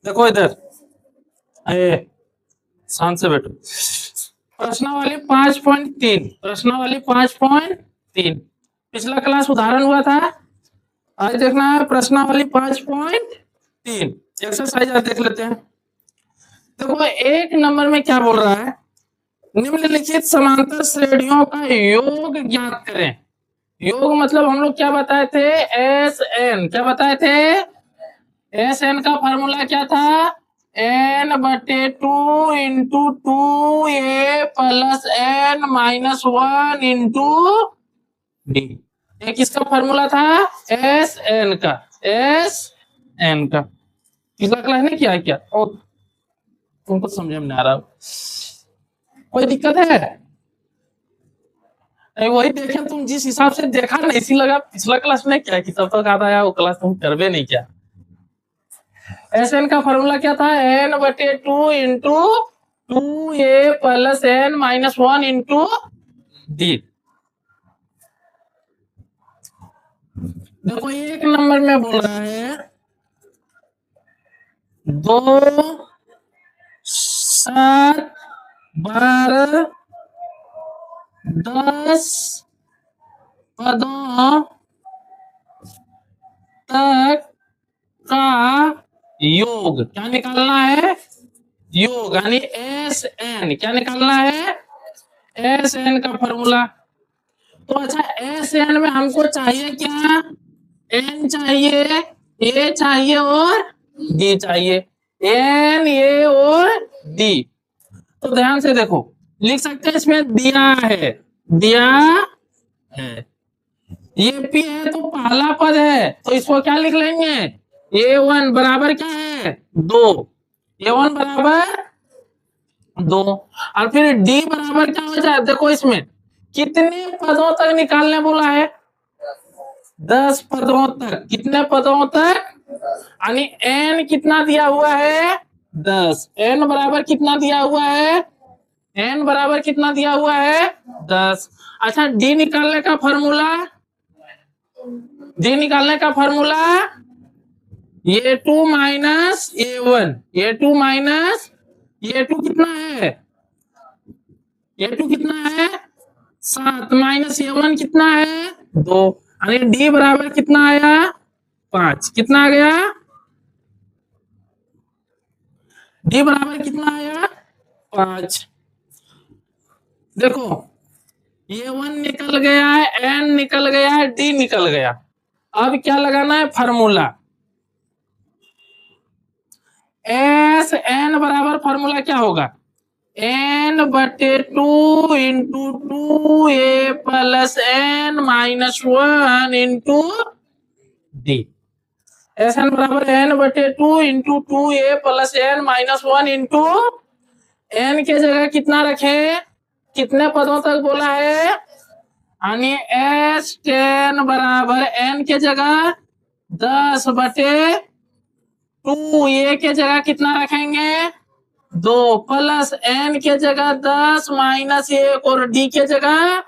देखो इधर, ए शांत से बैठो। प्रश्नावली 5.3, प्रश्नावली 5.3 पिछला क्लास उदाहरण हुआ था, आज देखना है प्रश्नावली 5.3 एक्सरसाइज। आज देख लेते हैं। देखो एक नंबर में क्या बोल रहा है, निम्नलिखित समांतर श्रेणियों का योग ज्ञात करें। योग मतलब हम लोग क्या बताए थे, एस एन। क्या बताए थे, एस एन का फॉर्मूला क्या था, एन बटे 2 × 2a + n - 1 डी। ये किसका फॉर्मूला था, एस एन का, एस एन का। पिछला क्लास ने क्या किया, और तुमको समझ में नहीं आ रहा, कोई दिक्कत है? नहीं, वही देखे तुम जिस हिसाब से देखा ना, इसी लगा पिछला क्लास में क्या कि तब तक आता है वो क्लास तुम करवे नहीं क्या। एस एन का फॉर्मूला क्या था, एन बटे 2 × 2a + n - 1 डी। देखो एक नंबर में बोल रहा है 2, 7, 12, 10 पदों तक का योग क्या निकालना है, योग यानी एस एन। क्या निकालना है, एस एन का फॉर्मूला। तो अच्छा एस एन में हमको चाहिए क्या, एन चाहिए, ए चाहिए और डी चाहिए, एन ए और डी। तो ध्यान से देखो, लिख सकते हैं इसमें दिया है, दिया है, ये पी है तो पहला पद है, तो इसको क्या लिख लेंगे, A1 बराबर क्या है 2, A1 बराबर 2। और फिर D बराबर क्या हो जाए, देखो इसमें कितने पदों तक निकालने बोला है, 10 पदों तक। कितने पदों तक, यानी N कितना दिया हुआ है 10, N बराबर कितना दिया हुआ है, N बराबर कितना दिया हुआ है 10। अच्छा D निकालने का फॉर्मूला, D निकालने का formula A2 - A1, A2 - A2 कितना है, A2 कितना है 7 - A1 कितना है 2, यानी D बराबर कितना आया 5। कितना आ गया, D बराबर कितना आया 5। देखो A1 निकल गया है, N निकल गया है, D निकल गया। अब क्या लगाना है फॉर्मूला, एस एन बराबर फॉर्मूला क्या होगा, n बटे 2 × 2a + n - 1 D. S N बराबर n बटे 2 × 2a + n - 1 n के जगह कितना रखे, कितने पदों तक बोला है, यानी S10 बराबर n के जगह 10 बटे 2, a के जगह कितना रखेंगे 2 + n के जगह 10 - 1 और d के जगह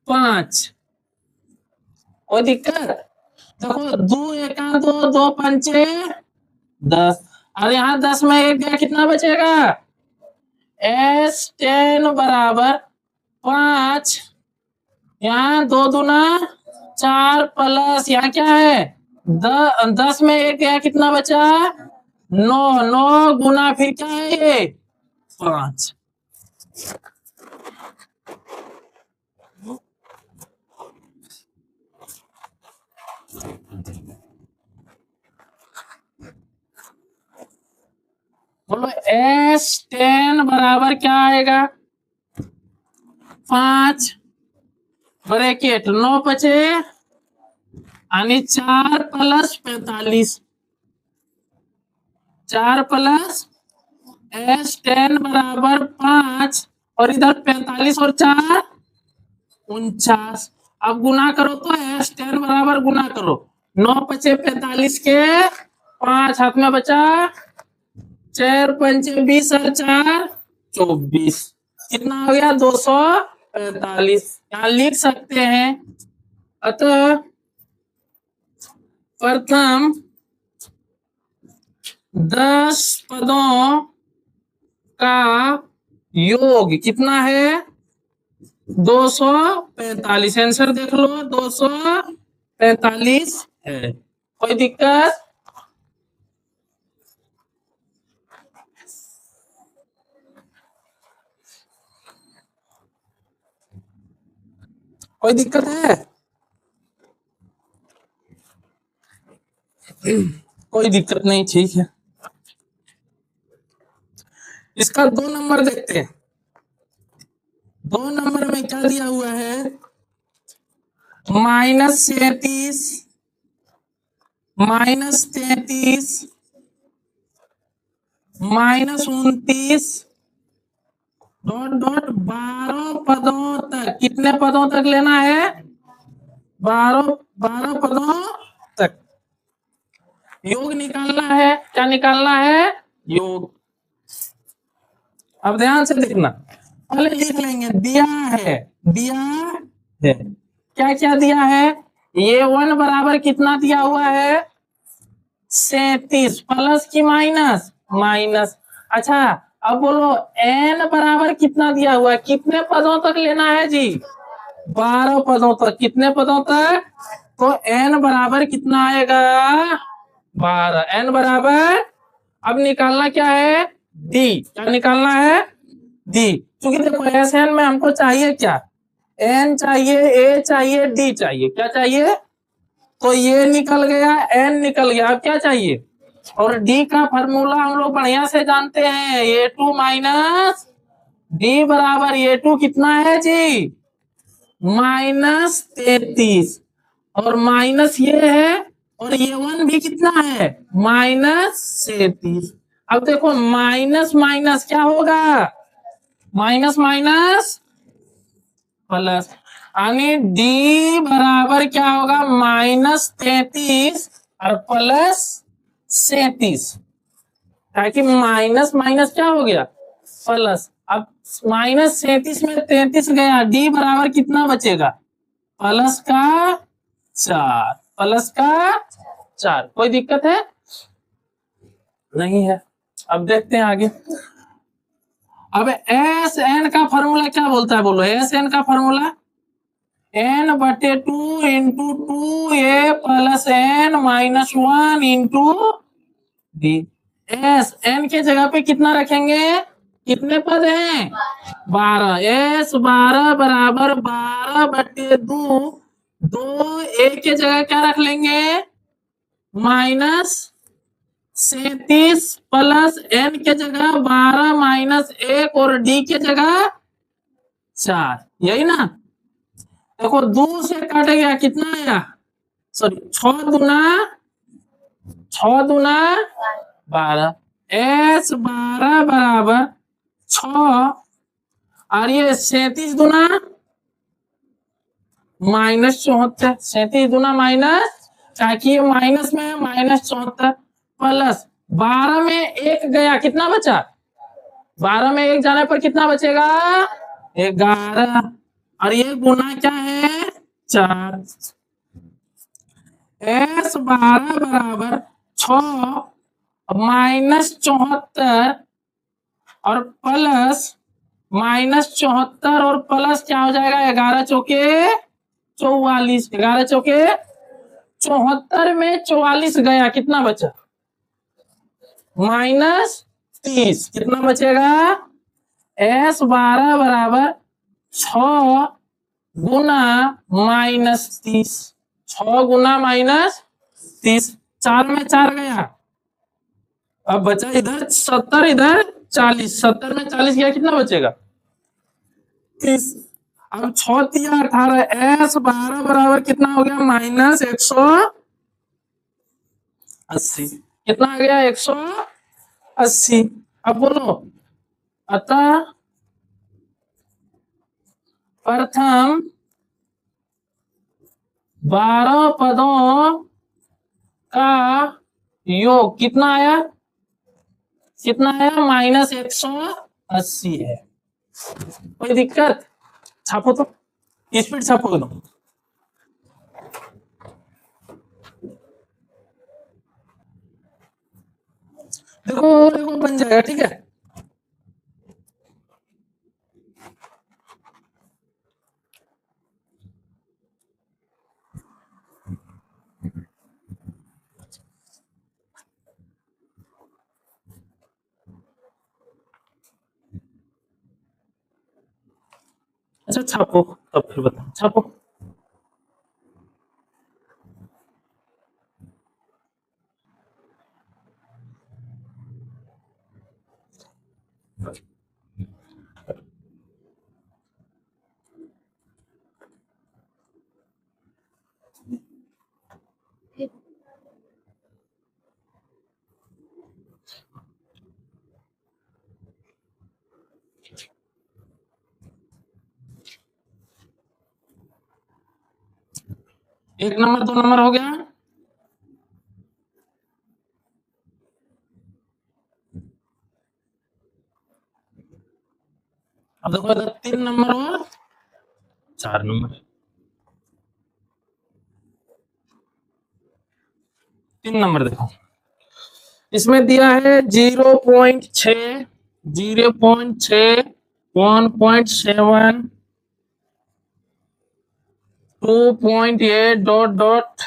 5। कोई दिक्कत, देखो 2 × 1 = 2, 2 × 5 = 10, और यहाँ 10 में 1 गया, कितना बचेगा, S10 बराबर 5, यहाँ 2 दूना 4 प्लस यहाँ क्या है 10 में 1 गया, कितना बचा 9, 9 गुना फिर क्या है ये 5। बोलो S10 बराबर क्या आएगा 5 ब्रैकेट 9 बचे यानी 4 + 45, 4 + S10 बराबर 5 और इधर 45 और 4 49। अब गुना करो तो S10 बराबर गुना करो, 9 बचे 45 के 5 हाथ में बचा 4 × 5 = 20 और 4 = 24, कितना हो गया 245। यहाँ लिख सकते हैं अतः प्रथम 10 पदों का योग कितना है? 245। आंसर देख लो, 245 है। कोई दिक्कत? कोई दिक्कत है? कोई दिक्कत नहीं, ठीक है। इसका 2 नंबर देखते हैं। 2 नंबर में क्या दिया हुआ है? -37, -33, -29, डॉट डॉट 12 पदों तक। कितने पदों तक लेना है? 12 पदों तक योग निकालना है। क्या निकालना है? योग। अब ध्यान से देखना, पहले लिख लेंगे। दिया है, दिया है, क्या क्या दिया है? ये 1 बराबर कितना दिया हुआ है? 37। प्लस की माइनस? माइनस। अच्छा, अब बोलो n बराबर कितना दिया हुआ है? कितने पदों तक लेना है जी? 12 पदों तक। कितने पदों तक? तो n बराबर कितना आएगा? 12। n बराबर, अब निकालना क्या है? d। क्या निकालना है? d। क्योंकि देखो एस एन में हमको चाहिए क्या? n चाहिए, a चाहिए, d चाहिए। क्या चाहिए? तो ये निकल गया, n निकल गया। अब क्या चाहिए? और d का फॉर्मूला हम लोग बढ़िया से जानते हैं। a2 माइनस d बराबर a2 कितना है जी? -33। और माइनस ये है, और ये 1 भी कितना है? -37। अब देखो माइनस माइनस क्या होगा? माइनस माइनस प्लस, यानी डी बराबर क्या होगा? -33 और +37। ताकि माइनस माइनस क्या हो गया? प्लस। अब -37 में 33 गया, डी बराबर कितना बचेगा? +4। +4। कोई दिक्कत है? नहीं है। अब देखते हैं आगे। अब एस एन का फॉर्मूला क्या बोलता है? बोलो एस एन का formula. n/2 into 2a plus n -1 into D. S N के जगह पे कितना रखेंगे? कितने पद हैं? 12। एस 12 बराबर 12/2। 2a के जगह क्या रख लेंगे? -37 प्लस n के जगह 12 -1 और d के जगह 4। यही ना? देखो 2 से कट गया, कितना आया? सॉरी, 6 दूना 12। एस 12 बराबर 6, और ये 37 दूना -74। 37 दूना माइनस, ताकि माइनस में -74 प्लस 12 में 1 गया, कितना बचा? 12 में 1 जाने पर कितना बचेगा? 11। और ये गुना क्या है? 4। एस 12 बराबर 6 -74 और प्लस -74 और प्लस क्या हो जाएगा? 11 चौके 44। 11 चौके 74 में 44 गया, कितना बचा? -30। कितना बचेगा? एस 12 बराबर 6 गुना -30। 6 गुना -30। 4 में 4 गया, अब बचा इधर 70, इधर 40। 70 में 40 गया, कितना बचेगा? 30। अब 6 तिया 18। एस 12 बराबर कितना हो गया? -180। कितना आ गया? 180। अब बोलो, अतः प्रथम 12 पदों का योग कितना आया? कितना आया? -180 है। कोई दिक्कत? छापो तो, स्पीड छापो दो। देखो बन जाएगा, ठीक है। अच्छा छापो, तब फिर बताओ, छापो। एक नंबर, दो नंबर हो गया। अब देखो इधर 3 नंबर और 4 नंबर, 3 नंबर देखो। इसमें दिया है 0.6, 0.6, 1.7, 2.8 डॉट डॉट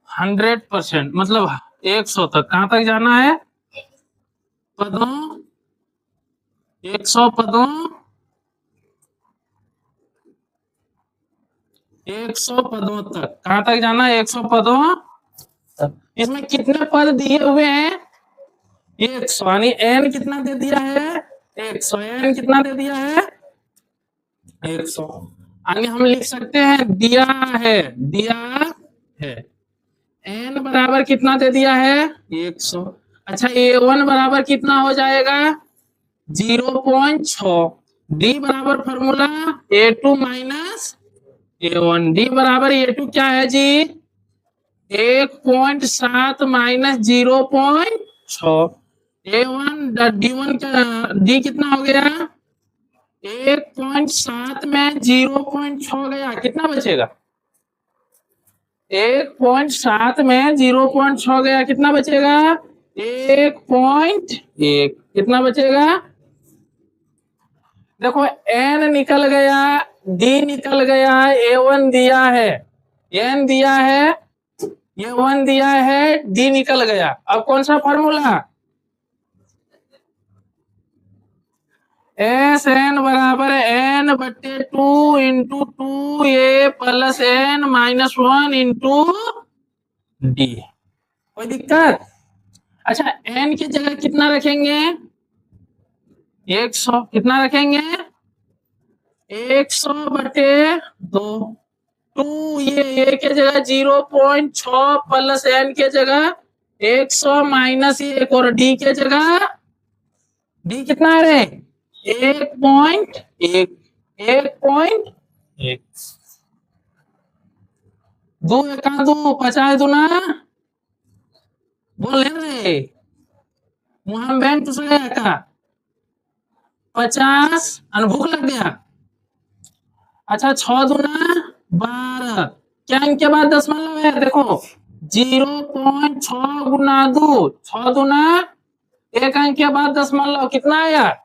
100%, मतलब 100 तक। कहां तक जाना है? पदों, 100 पदों, 100 पदों तक। कहां तक जाना है? 100 पदों तक। इसमें कितने पद दिए हुए हैं? 100, यानी एन कितना दे दिया है? 100। एन कितना दे दिया है? 100। यानी हम लिख सकते हैं दिया है, दिया है। एन बराबर कितना दे दिया है? 100। अच्छा A1 बराबर कितना हो जाएगा? 0.6। डी बराबर formula A2 minus A1। D बराबर A2 क्या है जी? 1.7 माइनस 0.6। A1 D1 का डी कितना हो गया? 1.7 में 0.6 गया, कितना बचेगा? 1.7 में 0.6 गया, कितना बचेगा? 1.1। कितना बचेगा? देखो एन निकल गया, डी निकल गया, A1 दिया है, एन दिया है, A1 दिया है, डी निकल गया। अब कौन सा फॉर्मूला? एस एन बराबर एन बट्टे 2 into 2A plus N minus 1 into D. कोई दिक्कत? अच्छा एन की जगह कितना रखेंगे? 100। कितना रखेंगे? 100 बटे 2। 2 ये ए के जगह 0.6 प्लस एन के जगह 100 माइनस 1, और डी के जगह डी कितना है? 1.1। 1.1। 2 एका 2, 50 दूना बोल रे, वहां बैंक तुझे गया का 50, भूख लग गया। अच्छा 6 दूना 12, क्या इनके बाद दशमलव है? देखो 0.6 गुना 2, 6 दूना, एक अंक के बाद दशमलव, कितना आया?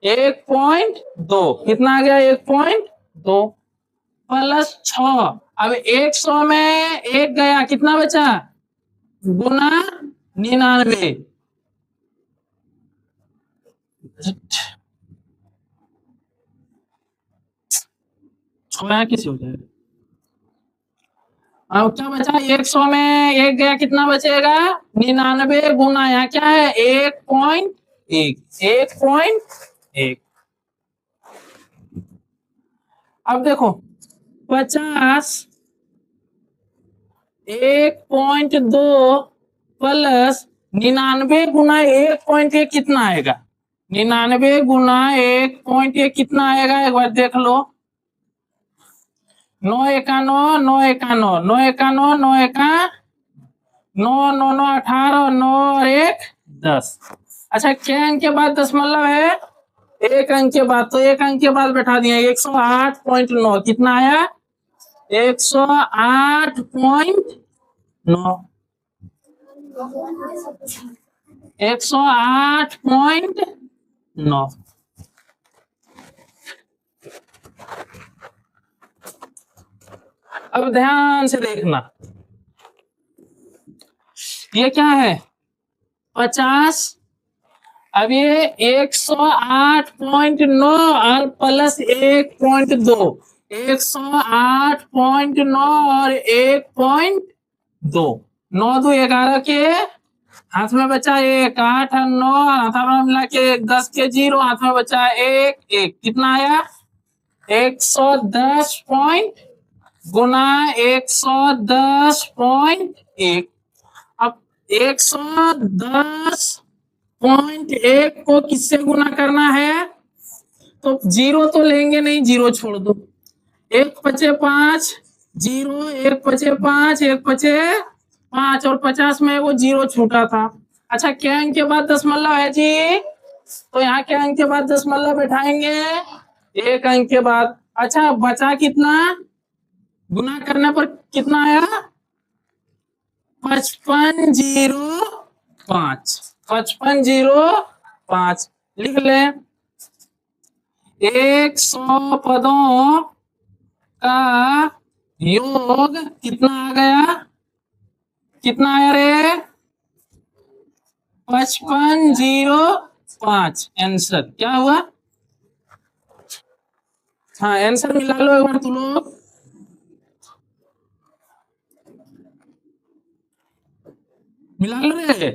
1.2। कितना आ गया? 1.2 प्लस 6। अब 100 में एक गया, कितना बचा? गुना 99। छोया किसी हो जाएगा। अब क्या बचा? 100 में एक गया, कितना बचेगा? 99 गुना यहाँ क्या है? 1.1। 1.1। अब देखो 50 1.2 प्लस 99 गुना 1.1 कितना आएगा? 99 गुना 1.1 कितना आएगा? एक बार देख लो। 9 एका 9, 9 एका 9, 9 एका 9, 9 एका 9, 9 9 18, 9 और 1 10। अच्छा क्या अंक के बाद दशमलव है? एक अंक के बाद, तो एक अंक के बाद बैठा दिया 108.9। कितना आया? 108.9। 108.9। अब ध्यान से देखना, ये क्या है 50। अब ये 108.9 और प्लस 1.2, 108.9 और 1.2, 9 2 11 के हाथ में बचा 1, 8 और 9 हाथ में मिला के 10 के 0 हाथ में बचा 1 1, कितना आया 110 पॉइंट गुना 110.1। अब 110.1 को किससे गुना करना है, तो 0 तो लेंगे नहीं, 0 छोड़ दो, 1 पचे 5 0, 1 पचे 5 1 पचे 5 और 50 में वो 0 छूटा था। अच्छा क्या अंक के बाद दशमलव है जी, तो यहाँ के अंक के बाद दशमलव बैठाएंगे 1 अंक के बाद। अच्छा बचा कितना, गुना करने पर कितना आया 5505, 5505 लिख ले। 100 पदों का योग कितना आ गया, कितना आया रे 5505। आंसर क्या हुआ, हाँ आंसर मिला लो एक बार तुम लोग, मिला लो रे,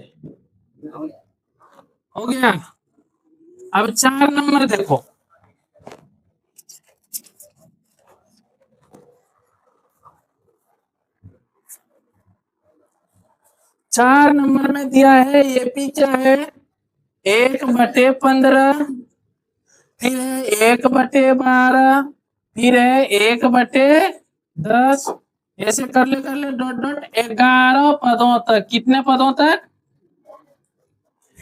हो गया। अब 4 नंबर देखो, चार नंबर में दिया है एपी क्या है 1/15, फिर है 1/12, फिर है 1/10, ऐसे कर ले डॉट डॉट 11 पदों तक। कितने पदों तक,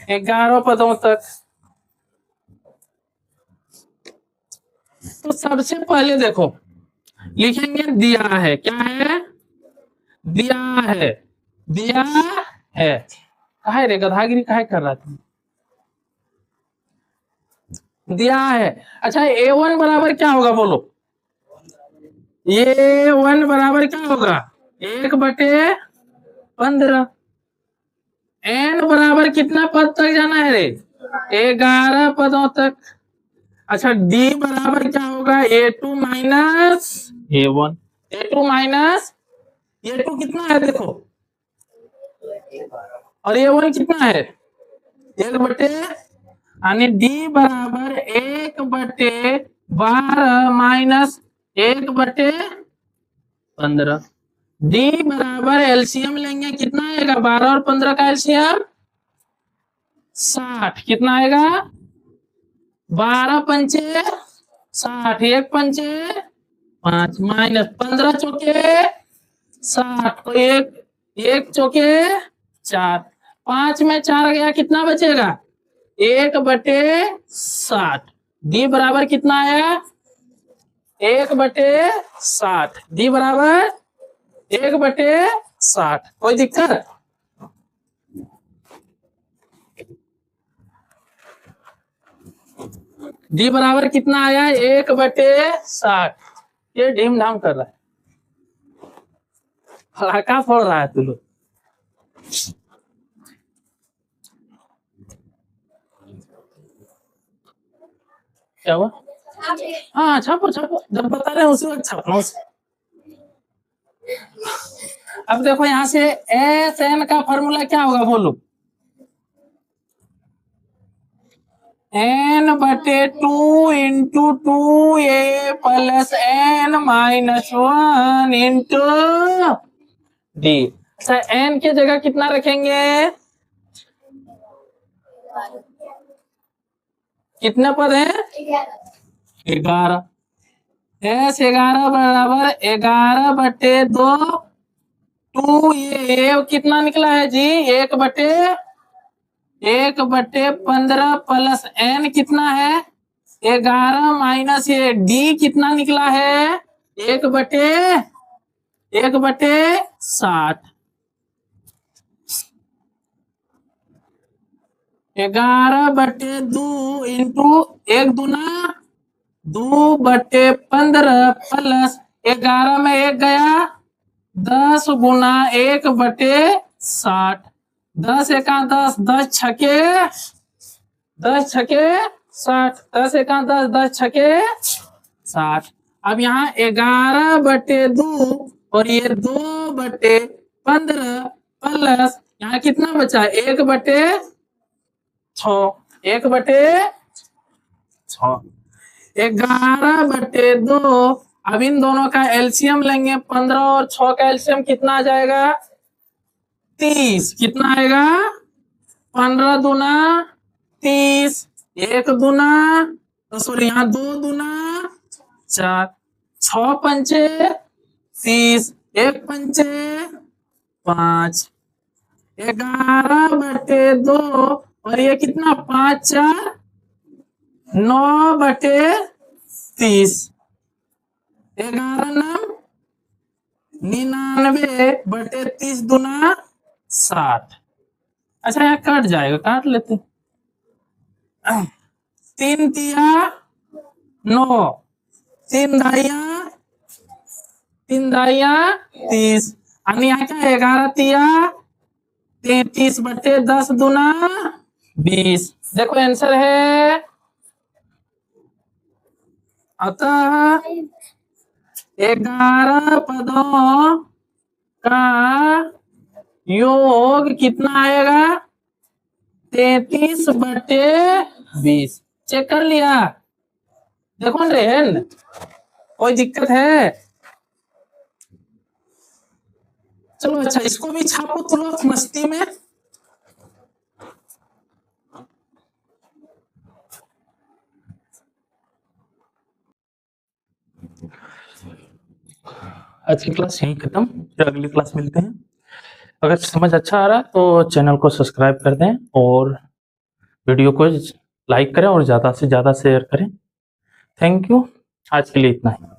11 पदों तक। तो सबसे पहले देखो लिखेंगे दिया है, क्या है दिया है, दिया है। काहे रे गधागिरी काहे कर रहा था, दिया है। अच्छा A1 बराबर क्या होगा बोलो, A1 बराबर क्या होगा 1/15। n बराबर कितना पद तक जाना है रे 11 पदों तक। अच्छा d बराबर क्या होगा A2 minus A1, A2 minus A2 कितना है देखो, और A1 कितना है 1/, यानी d बराबर 1/12 माइनस 1/15। d बराबर एलसीएम लेंगे कितना आएगा 12 और 15 का एलसीएम 60, कितना आएगा 12 पंचे 60, 1 पंचे 5 माइनस 15 चौके 60, तो 1 चौके 4, 5 में 4 गया कितना बचेगा 1/60। डी बराबर कितना आया 1/60, डी बराबर 1/60। कोई दिक्कत, डी बराबर कितना आया 1/60। ये ढीम ढाम कर रहा है, हलाका फोड़ रहा है तू लोग। क्या हुआ, हाँ छापो छापो, जब बता रहे हैं उसी वक्त छापना। अब देखो यहां से एस एन का फॉर्मूला क्या होगा बोलो, n/2 into 2a plus n minus 1 into D. अच्छा n की जगह कितना रखेंगे, कितने पद है 11। एस 11 बराबर 11/2, 2 ये कितना निकला है जी 1/15 प्लस n कितना है 11 माइनस ये डी कितना निकला है 1/60। 11/2 इंटू 1 दूना 2/15 प्लस 11 में 1 गया 10 गुना 1/60 10 एका 10 10 छके 60 10 एका 10 10 छके 60। अब यहाँ 11/2 और ये 2/15 प्लस यहाँ कितना बचा 1/6 1/6 11/2। अब इन दोनों का एलसीएम लेंगे 15 और 6 का एलसीएम कितना आ जाएगा 30। कितना आएगा 15 दूना 30 1 दूना सॉरी यहाँ 2 दूना 4 6 पंचे 30 1 पंचे 5 11/2 और ये कितना 5 4 9/30 11 99/30 दूना 60। अच्छा यहाँ कट जाएगा काट लेते 3 तिया 9 3 दाइया 30 आणि यहाँ क्या 11 तिया 33/10 दूना 20। देखो आंसर है अतः 11 पदों का योग कितना आएगा 33/20। चेक कर लिया देखो रेन कोई दिक्कत है। चलो अच्छा इसको भी छापो तुरंत मस्ती में। आज की क्लास यहीं खत्म, फिर अगली क्लास मिलते हैं। अगर समझ अच्छा आ रहा तो चैनल को सब्सक्राइब कर दें और वीडियो को लाइक करें और ज़्यादा से ज़्यादा शेयर करें। थैंक यू, आज के लिए इतना ही।